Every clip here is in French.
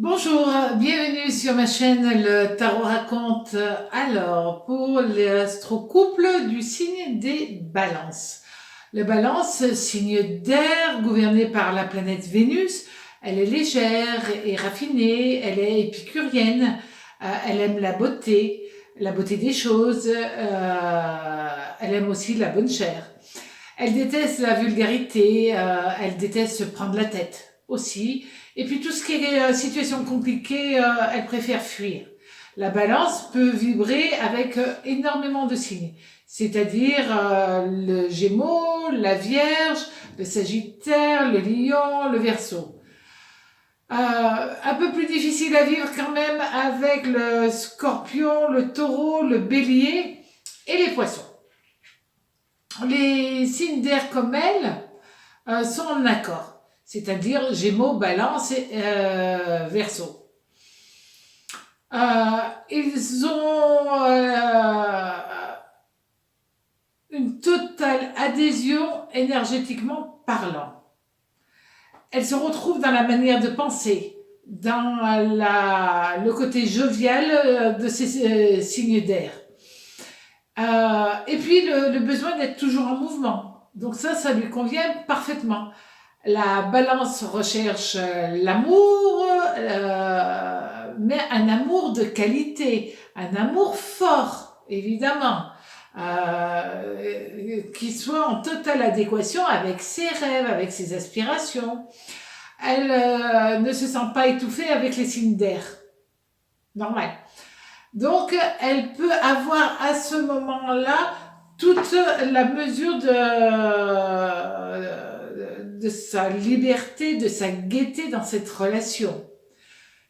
Bonjour, bienvenue sur ma chaîne Le Tarot raconte. Alors, pour l'astro-couple du signe des balances. La balance, signe d'air gouverné par la planète Vénus, elle est légère et raffinée, elle est épicurienne, elle aime la beauté des choses, elle aime aussi la bonne chair. Elle déteste la vulgarité, elle déteste se prendre la tête aussi. Et puis tout ce qui est situation compliquée, elle préfère fuir. La balance peut vibrer avec énormément de signes, c'est-à-dire le Gémeaux, la Vierge, le Sagittaire, le Lion, le Verseau. Un peu plus difficile à vivre quand même avec le Scorpion, le Taureau, le Bélier et les Poissons. Les signes d'air comme elle sont en accord, c'est-à-dire Gémeaux, Balance et Verseau. Ils ont une totale adhésion énergétiquement parlant. Elles se retrouvent dans la manière de penser, dans le côté jovial de ces signes d'air. Et puis le besoin d'être toujours en mouvement. Donc ça lui convient parfaitement. La balance recherche l'amour, mais un amour de qualité, un amour fort, évidemment, qui soit en totale adéquation avec ses rêves, avec ses aspirations. Elle ne se sent pas étouffée avec les signes d'air. Normal. Donc, elle peut avoir à ce moment-là toute la mesure de sa liberté, de sa gaieté dans cette relation.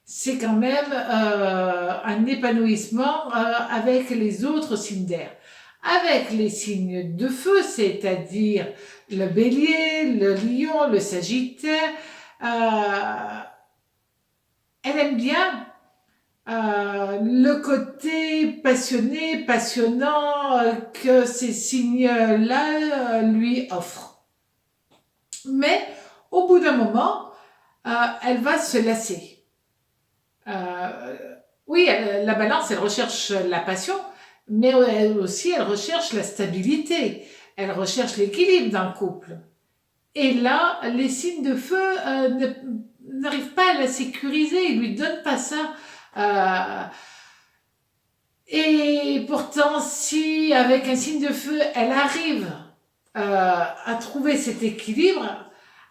C'est quand même un épanouissement avec les autres signes d'air. Avec les signes de feu, c'est-à-dire le bélier, le lion, le sagittaire, elle aime bien le côté passionné, passionnant que ces signes-là lui offrent. Mais au bout d'un moment, elle va se lasser. Oui, la balance, elle recherche la passion, mais elle aussi, elle recherche la stabilité. Elle recherche l'équilibre dans le couple. Et là, les signes de feu n'arrivent pas à la sécuriser, ils lui donnent pas ça. Et pourtant, si avec un signe de feu, elle arrive à trouver cet équilibre,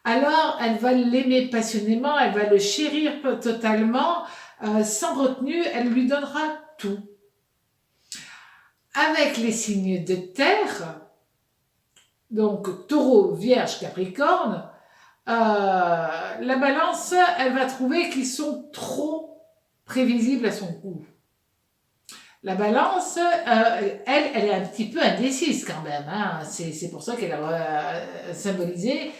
alors elle va l'aimer passionnément, elle va le chérir totalement, sans retenue, elle lui donnera tout. Avec les signes de terre, donc taureau, vierge, capricorne, la balance, elle va trouver qu'ils sont trop prévisibles à son goût. La balance, elle est un petit peu indécise quand même. Hein. C'est pour ça qu'elle est symbolisée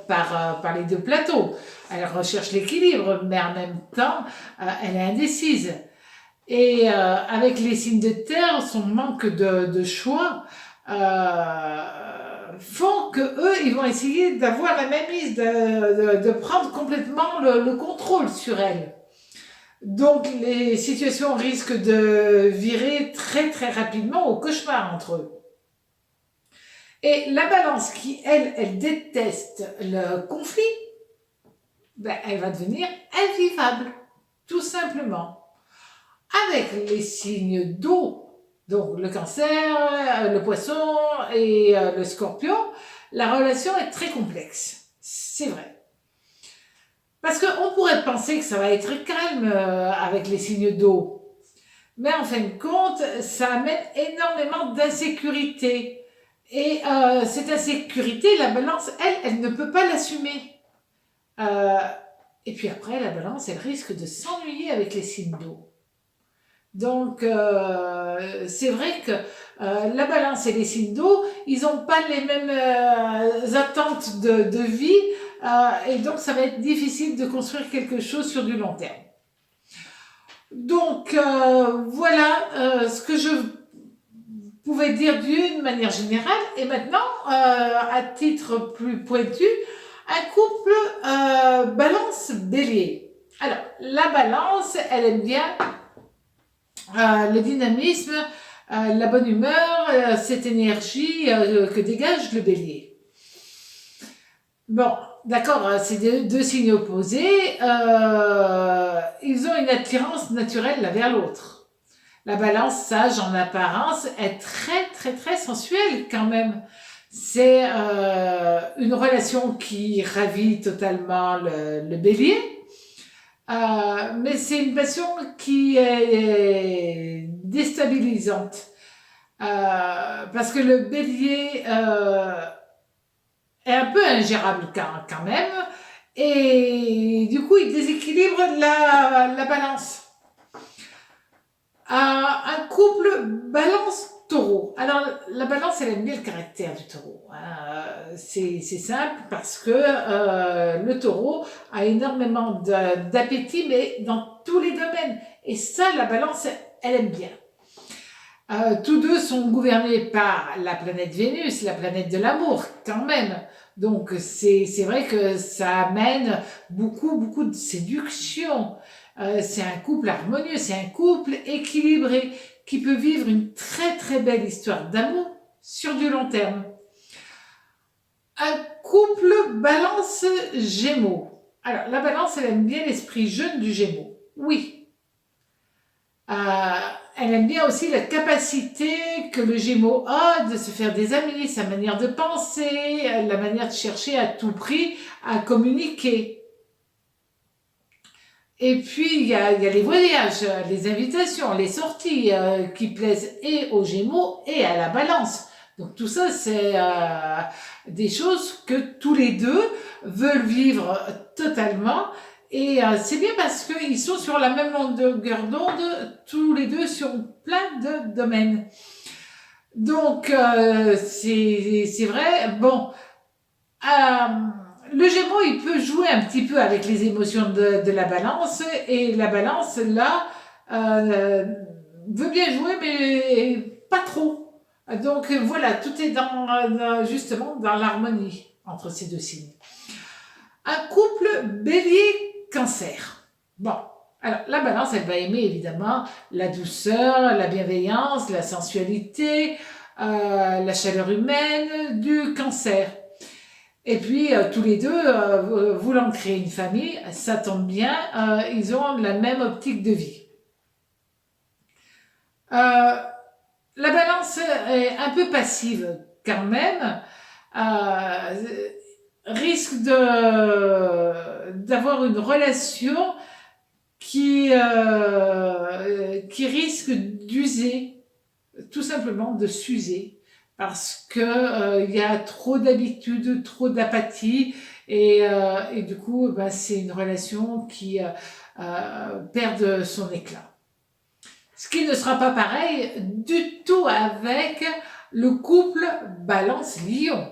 par les deux plateaux. Elle recherche l'équilibre, mais en même temps, elle est indécise. Et avec les signes de terre, son manque de choix font que eux, ils vont essayer d'avoir la mainmise, de prendre complètement le contrôle sur elle. Donc les situations risquent de virer très très rapidement au cauchemar entre eux. Et la balance qui, elle déteste le conflit, ben, elle va devenir invivable, tout simplement. Avec les signes d'eau, donc le cancer, le poisson et le scorpion, la relation est très complexe. C'est vrai. Parce qu'on pourrait penser que ça va être calme avec les signes d'eau. Mais en fin de compte, ça amène énormément d'insécurité. Et cette insécurité, la balance, elle ne peut pas l'assumer. Et puis après, la balance, elle risque de s'ennuyer avec les signes d'eau. Donc, c'est vrai que la balance et les signes d'eau, ils n'ont pas les mêmes attentes de vie, et donc ça va être difficile de construire quelque chose sur du long terme. Donc, voilà ce que je pouvais dire d'une manière générale. Et maintenant, à titre plus pointu, un couple balance-bélier. Alors, la balance, elle aime bien le dynamisme, la bonne humeur, cette énergie que dégage le bélier. Bon, d'accord, c'est deux signes opposés. Ils ont une attirance naturelle l'un vers l'autre. La balance, sage en apparence, est très, très, très sensuelle quand même. C'est une relation qui ravit totalement le bélier. Mais c'est une passion qui est déstabilisante. Parce que le bélier est un peu ingérable quand même. Et du coup, il déséquilibre la balance. Un couple balance-taureau. Alors, la balance, elle aime bien le caractère du taureau. C'est simple parce que le taureau a énormément d'appétit, mais dans tous les domaines. Et ça, la balance, elle aime bien. Tous deux sont gouvernés par la planète Vénus, la planète de l'amour, quand même. Donc, c'est vrai que ça amène beaucoup de séduction. C'est un couple harmonieux, c'est un couple équilibré qui peut vivre une très très belle histoire d'amour sur du long terme. Un couple balance-gémeaux. Alors, la balance, elle aime bien l'esprit jeune du gémeaux. Oui. Elle aime bien aussi la capacité que le Gémeaux a de se faire des amis, sa manière de penser, la manière de chercher à tout prix à communiquer. Et puis, il y a les voyages, les invitations, les sorties qui plaisent et aux Gémeaux et à la Balance. Donc tout ça, c'est des choses que tous les deux veulent vivre totalement. Et c'est bien parce qu'ils sont sur la même longueur d'onde, tous les deux sur plein de domaines. Donc, c'est vrai. Bon, le Gémeaux, il peut jouer un petit peu avec les émotions de la Balance. Et la Balance, là, veut bien jouer, mais pas trop. Donc voilà, tout est justement dans l'harmonie entre ces deux signes. Un couple bélier-cancer. Bon, alors la balance, elle va aimer évidemment la douceur, la bienveillance, la sensualité, la chaleur humaine du cancer. Et puis, tous les deux, voulant créer une famille, ça tombe bien, ils ont la même optique de vie. La balance est un peu passive quand même, risque d'avoir une relation qui risque d'user, tout simplement de s'user, parce que y a trop d'habitude, trop d'apathie, et du coup, c'est une relation qui perd son éclat. Ce qui ne sera pas pareil du tout avec le couple balance-lion.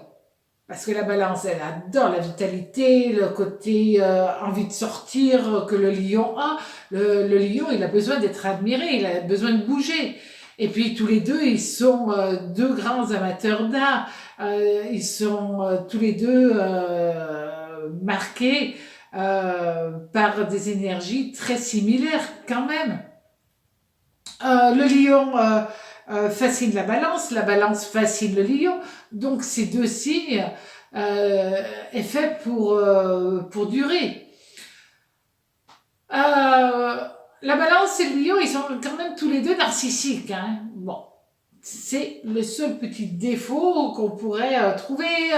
Parce que la balance, elle adore la vitalité, le côté envie de sortir que le lion a. Le lion, il a besoin d'être admiré, il a besoin de bouger. Et puis tous les deux, ils sont deux grands amateurs d'art. Ils sont tous les deux marqués par des énergies très similaires quand même. Le lion fascine la balance fascine le lion. Donc ces deux signes est fait pour durer. La balance et le lion, ils sont quand même tous les deux narcissiques. Hein. Bon, c'est le seul petit défaut qu'on pourrait trouver,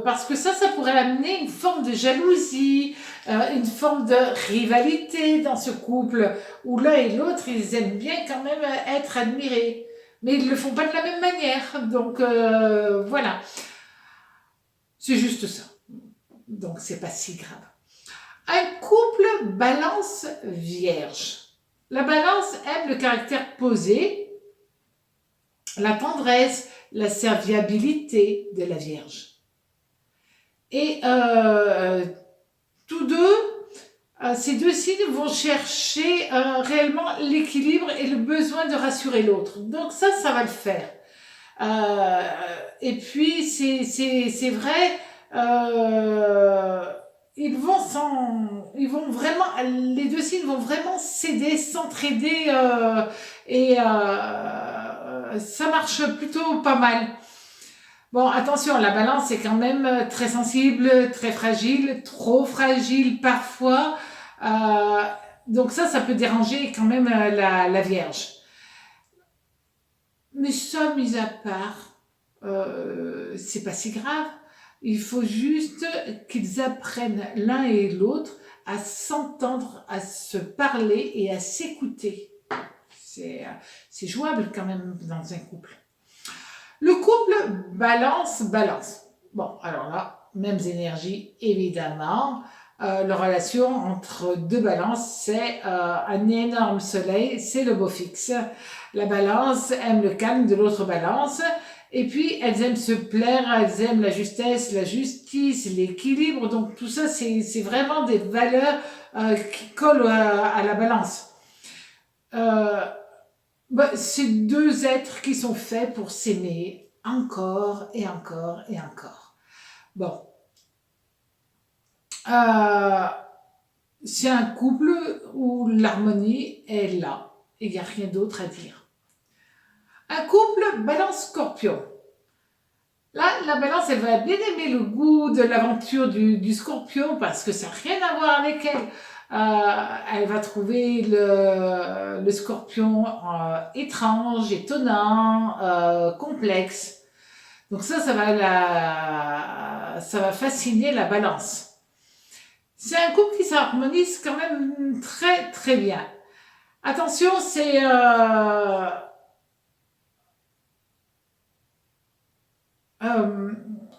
parce que ça pourrait amener une forme de jalousie, une forme de rivalité dans ce couple, où l'un et l'autre, ils aiment bien quand même être admirés. Mais ils ne le font pas de la même manière. Donc, voilà. C'est juste ça. Donc, c'est pas si grave. Un couple balance-vierge. La balance aime le caractère posé, la tendresse, la serviabilité de la Vierge. Et tous deux, ces deux signes vont chercher réellement l'équilibre et le besoin de rassurer l'autre. Donc ça va le faire. Et puis c'est vrai, ils vont ils vont vraiment, les deux signes vont vraiment s'aider, s'entraider ça marche plutôt pas mal. Bon, attention, la balance est quand même très sensible, très fragile, trop fragile parfois. Euh, donc ça peut déranger quand même la Vierge. Mais ça, mis à part, c'est pas si grave. Il faut juste qu'ils apprennent l'un et l'autre à s'entendre, à se parler et à s'écouter. C'est jouable quand même dans un couple. Le couple balance. Bon, alors là, mêmes énergies, évidemment. La relation entre deux balances, c'est un énorme soleil, c'est le beau fixe. La balance aime le calme de l'autre balance. Et puis, elles aiment se plaire, elles aiment la justesse, la justice, l'équilibre. Donc, tout ça, c'est vraiment des valeurs qui collent à la balance. C'est deux êtres qui sont faits pour s'aimer encore et encore et encore. Bon. C'est un couple où l'harmonie est là et il n'y a rien d'autre à dire. Un couple balance-scorpion. Là, la balance, elle va bien aimer le goût de l'aventure du scorpion parce que ça n'a rien à voir avec elle. Elle va trouver le scorpion étrange, étonnant, complexe. Donc ça va fasciner la balance. C'est un couple qui s'harmonise quand même très très bien. Attention, c'est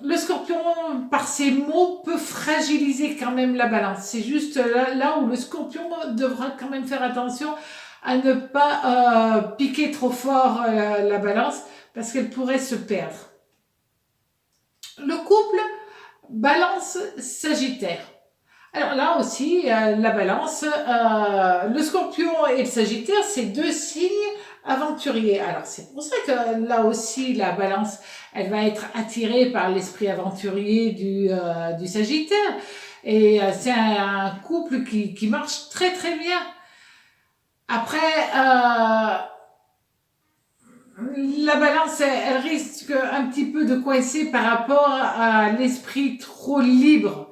le scorpion, par ses mots, peut fragiliser quand même la balance. C'est juste là où le scorpion devra quand même faire attention à ne pas piquer trop fort la balance parce qu'elle pourrait se perdre. Le couple balance-sagittaire. Alors là aussi, la balance, le scorpion et le sagittaire, c'est deux signes aventuriers. Alors c'est pour ça que là aussi, la balance, elle va être attirée par l'esprit aventurier du sagittaire. Et c'est un couple qui marche très très bien. Après, la balance, elle risque un petit peu de coincer par rapport à l'esprit trop libre,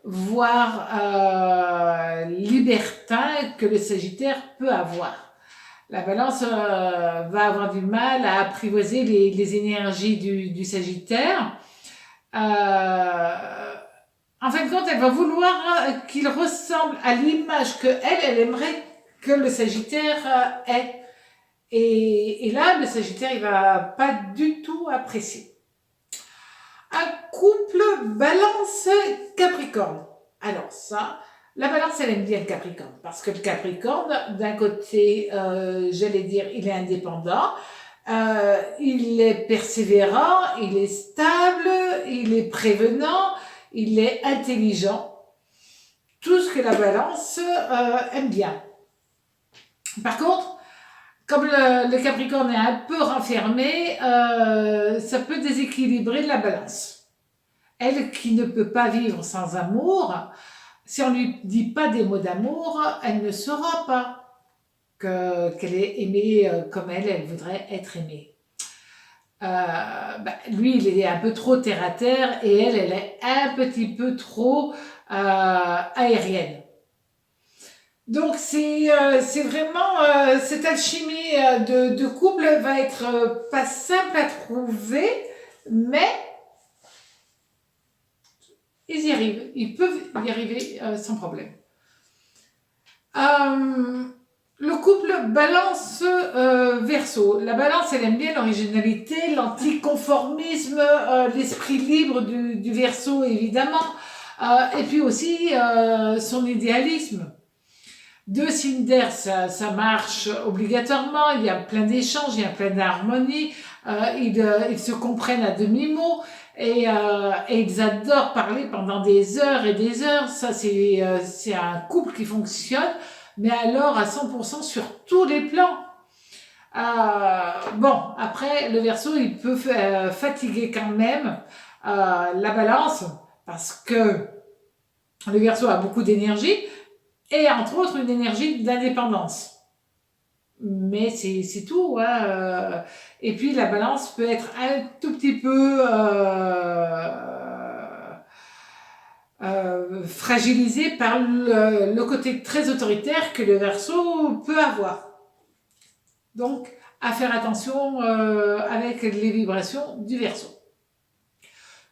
voire libertin que le Sagittaire peut avoir. La balance va avoir du mal à apprivoiser les énergies du Sagittaire. En fin de compte, elle va vouloir qu'il ressemble à l'image qu'elle aimerait que le Sagittaire ait. Et là, le Sagittaire, il va pas du tout apprécier. Un couple balance-capricorne. Alors ça, la balance, elle aime bien le capricorne. Parce que le capricorne, d'un côté, j'allais dire, il est indépendant, il est persévérant, il est stable, il est prévenant, il est intelligent. Tout ce que la balance aime bien. Par contre, comme le Capricorne est un peu renfermé, ça peut déséquilibrer la balance. Elle qui ne peut pas vivre sans amour, si on ne lui dit pas des mots d'amour, elle ne saura pas qu'elle est aimée comme elle voudrait être aimée. Lui, il est un peu trop terre à terre et elle est un petit peu trop aérienne. Donc c'est vraiment cette alchimie de couple va être pas simple à trouver, mais ils y arrivent, ils peuvent y arriver sans problème. Le couple balance verso. La balance, elle aime bien l'originalité, l'anticonformisme, l'esprit libre du verso évidemment, et puis aussi son idéalisme. Deux signes d'air, ça marche obligatoirement, il y a plein d'échanges, il y a plein d'harmonie, ils se comprennent à demi-mot et ils adorent parler pendant des heures et des heures. Ça, c'est un couple qui fonctionne, mais alors à 100% sur tous les plans. Bon, après, le Verseau, il peut fatiguer quand même la balance parce que le Verseau a beaucoup d'énergie, et entre autres une énergie d'indépendance. Mais c'est tout, hein. Et puis la balance peut être un tout petit peu fragilisée par le côté très autoritaire que le Verseau peut avoir. Donc, à faire attention avec les vibrations du Verseau.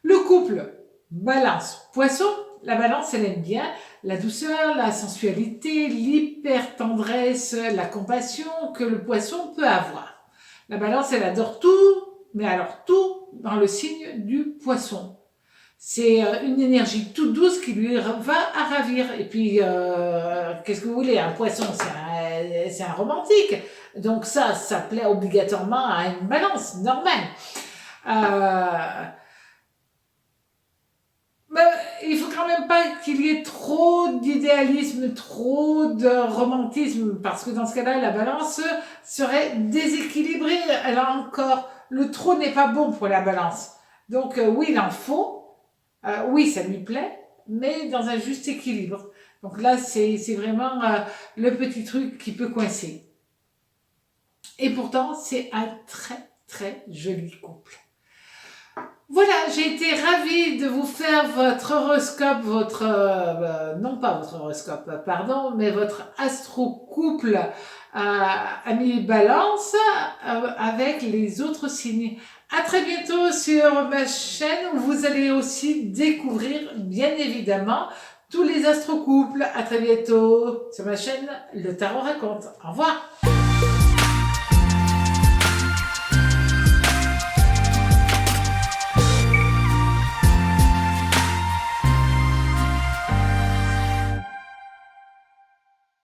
Le couple Balance-Poisson, la Balance, elle aime bien la douceur, la sensualité, l'hyper-tendresse, la compassion que le Poisson peut avoir. La Balance, elle adore tout, mais alors tout dans le signe du Poisson. C'est une énergie toute douce qui lui va à ravir. Et puis, qu'est-ce que vous voulez? Un poisson, c'est un romantique. Donc ça plaît obligatoirement à une balance normale. Mais il faut quand même pas qu'il y ait trop d'idéalisme, trop de romantisme, parce que dans ce cas-là, la balance serait déséquilibrée. Elle a encore, le trop n'est pas bon pour la balance. Donc oui, il en faut. Oui, ça lui plaît, mais dans un juste équilibre. Donc là, c'est vraiment le petit truc qui peut coincer. Et pourtant, c'est un très, très joli couple. Voilà, j'ai été ravie de vous faire votre horoscope, non pas votre horoscope, pardon, mais votre astro-couple ami Balance avec les autres signes. À très bientôt sur ma chaîne où vous allez aussi découvrir, bien évidemment, tous les astro-couples. À très bientôt sur ma chaîne Le Tarot Raconte. Au revoir.